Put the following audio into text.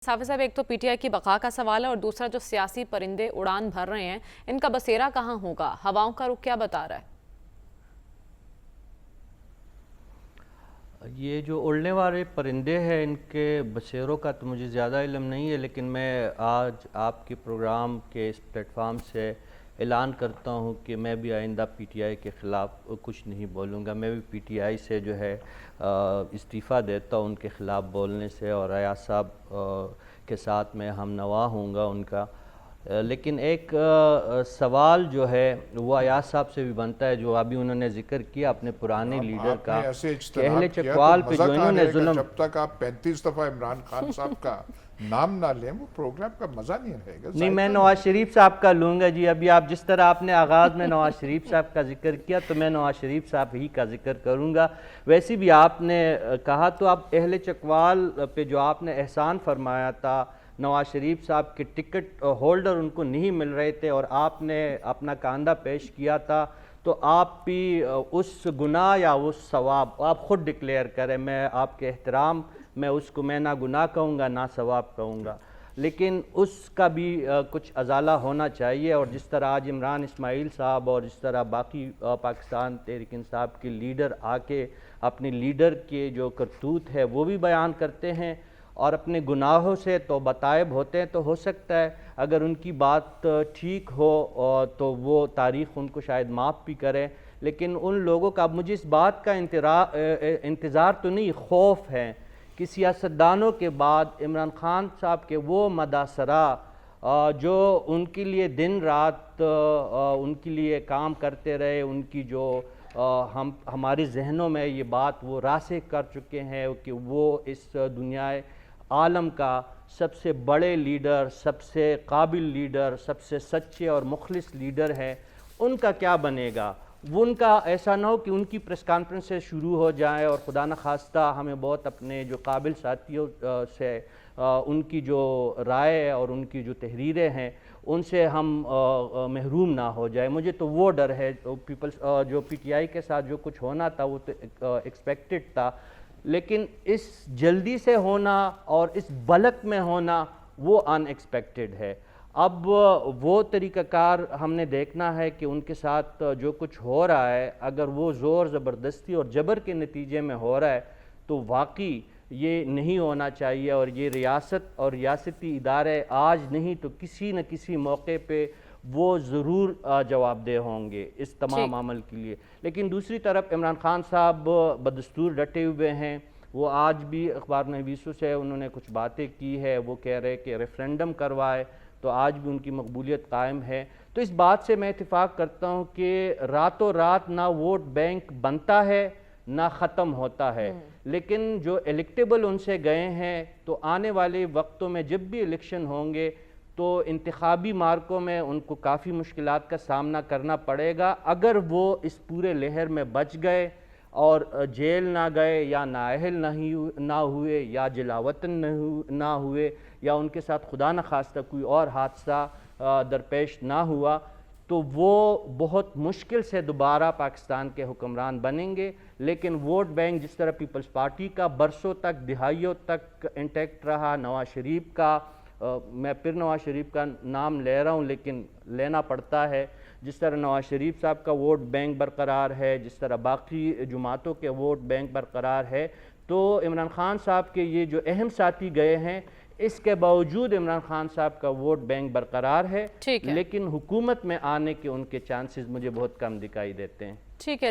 साफी साहब, एक तो पीटीआई की बका का सवाल है और दूसरा जो सियासी परिंदे उड़ान भर रहे हैं, इनका बसेरा कहाँ होगा? हवाओं का रुख क्या बता रहा है? ये जो उड़ने वाले परिंदे हैं, इनके बसेरों का तो मुझे ज़्यादा इल्म नहीं है, लेकिन मैं आज आपके प्रोग्राम के इस प्लेटफार्म से ऐलान करता हूँ कि मैं भी आइंदा पीटीआई के ख़िलाफ़ कुछ नहीं बोलूँगा। मैं भी पीटीआई से जो है इस्तीफ़ा देता हूँ उनके ख़िलाफ़ बोलने से, और अयाज साहब के साथ मैं हम नवा होऊंगा उनका। लेकिन एक सवाल जो है वो अयाज साहब से भी बनता है, जो अभी उन्होंने जिक्र किया अपने पुराने लीडर का, कि अहले चकवाल पे जो इन्होंने जुल्म। जब तक आप 35 दफ़ा इमरान खान साहब का नाम ना लें, वो प्रोग्राम का मज़ा नहीं रहेगा। नहीं, मैं नवाज शरीफ साहब का लूँगा जी। अभी आप जिस तरह आपने आगाज़ में नवाज शरीफ साहब का जिक्र किया, तो मैं नवाज शरीफ साहब ही का जिक्र करूँगा। वैसे भी आपने कहा तो आप अहले चकवाल पे जो आपने एहसान फरमाया था, नवाज शरीफ साहब के टिकट होल्डर उनको नहीं मिल रहे थे और आपने अपना कांदा पेश किया था, तो आप भी उस गुनाह या उस सवाब आप ख़ुद डिक्लेयर करें। मैं आपके एहतराम मैं उसको मैं ना गुनाह कहूँगा ना सवाब कहूँगा, लेकिन उसका भी कुछ अजाला होना चाहिए। और जिस तरह आज इमरान इस्माइल साहब और जिस तरह बाकी पाकिस्तान तहरीक इंसाफ के लीडर आके अपने लीडर के जो करतूत है वो भी बयान करते हैं और अपने गुनाहों से तो बतायब होते हैं, तो हो सकता है अगर उनकी बात ठीक हो तो वो तारीख़ उनको शायद माफ़ भी करे। लेकिन उन लोगों का, अब मुझे इस बात का इंतज़ार तो नहीं, खौफ है कि सियासतदानों के बाद इमरान खान साहब के वो मदासरा जो उनके लिए दिन रात उनके लिए काम करते रहे, उनकी जो हमारे जहनों में ये बात वो रासे कर चुके हैं कि वो इस दुनिया आलम का सबसे बड़े लीडर, सबसे काबिल लीडर, सबसे सच्चे और मुखलिस लीडर हैं, उनका क्या बनेगा? वो उनका ऐसा ना हो कि उनकी प्रेस कॉन्फ्रेंस से शुरू हो जाए और खुदा न खास्ता हमें बहुत अपने जो काबिल साथियों से उनकी जो राय और उनकी जो तहरीरें हैं उनसे हम महरूम ना हो जाए। मुझे तो वो डर है। पीपल्स जो पीटीआई के साथ जो कुछ होना था वो तो एक्सपेक्टेड था, लेकिन इस जल्दी से होना और इस बलक में होना वो अनएक्सपेक्टेड है। अब वो तरीक़ाकार हमने देखना है कि उनके साथ जो कुछ हो रहा है, अगर वो ज़ोर ज़बरदस्ती और जबर के नतीजे में हो रहा है तो वाकई ये नहीं होना चाहिए। और ये रियासत और रियासती इदारे आज नहीं तो किसी न किसी मौके पे वो ज़रूर जवाबदेह होंगे इस तमाम अमल के लिए। लेकिन दूसरी तरफ इमरान खान साहब बदस्तूर डटे हुए हैं। वो आज भी अखबार नवीसों से उन्होंने कुछ बातें की है, वो कह रहे कि रेफरेंडम करवाए, तो आज भी उनकी मकबूलियत कायम है। तो इस बात से मैं इत्तेफाक करता हूँ कि रातों रात ना वोट बैंक बनता है ना ख़त्म होता है, लेकिन जो इलेक्टेबल उनसे गए हैं तो आने वाले वक्तों में जब भी इलेक्शन होंगे तो इंतखाबी मार्कों में उनको काफ़ी मुश्किलात का सामना करना पड़ेगा। अगर वो इस पूरे लहर में बच गए और जेल ना गए या नाअहल ना हुए या जलावतन ना हुए या उनके साथ खुदा न खास्ता कोई और हादसा दरपेश ना हुआ, तो वो बहुत मुश्किल से दोबारा पाकिस्तान के हुक्मरान बनेंगे। लेकिन वोट बैंक जिस तरह पीपल्स पार्टी का बरसों तक, दिहाइयों तक इंटैक्ट रहा, नवाज शरीफ का मैं फिर नवाज शरीफ का नाम ले रहा हूँ लेकिन लेना पड़ता है, जिस तरह नवाज शरीफ साहब का वोट बैंक बरकरार है, जिस तरह बाकी जुमातों के वोट बैंक बरकरार है, तो इमरान खान साहब के ये जो अहम साथी गए हैं, इसके बावजूद इमरान खान साहब का वोट बैंक बरकरार है, लेकिन हुकूमत में आने के उनके चांसेस मुझे बहुत कम दिखाई देते हैं। ठीक है।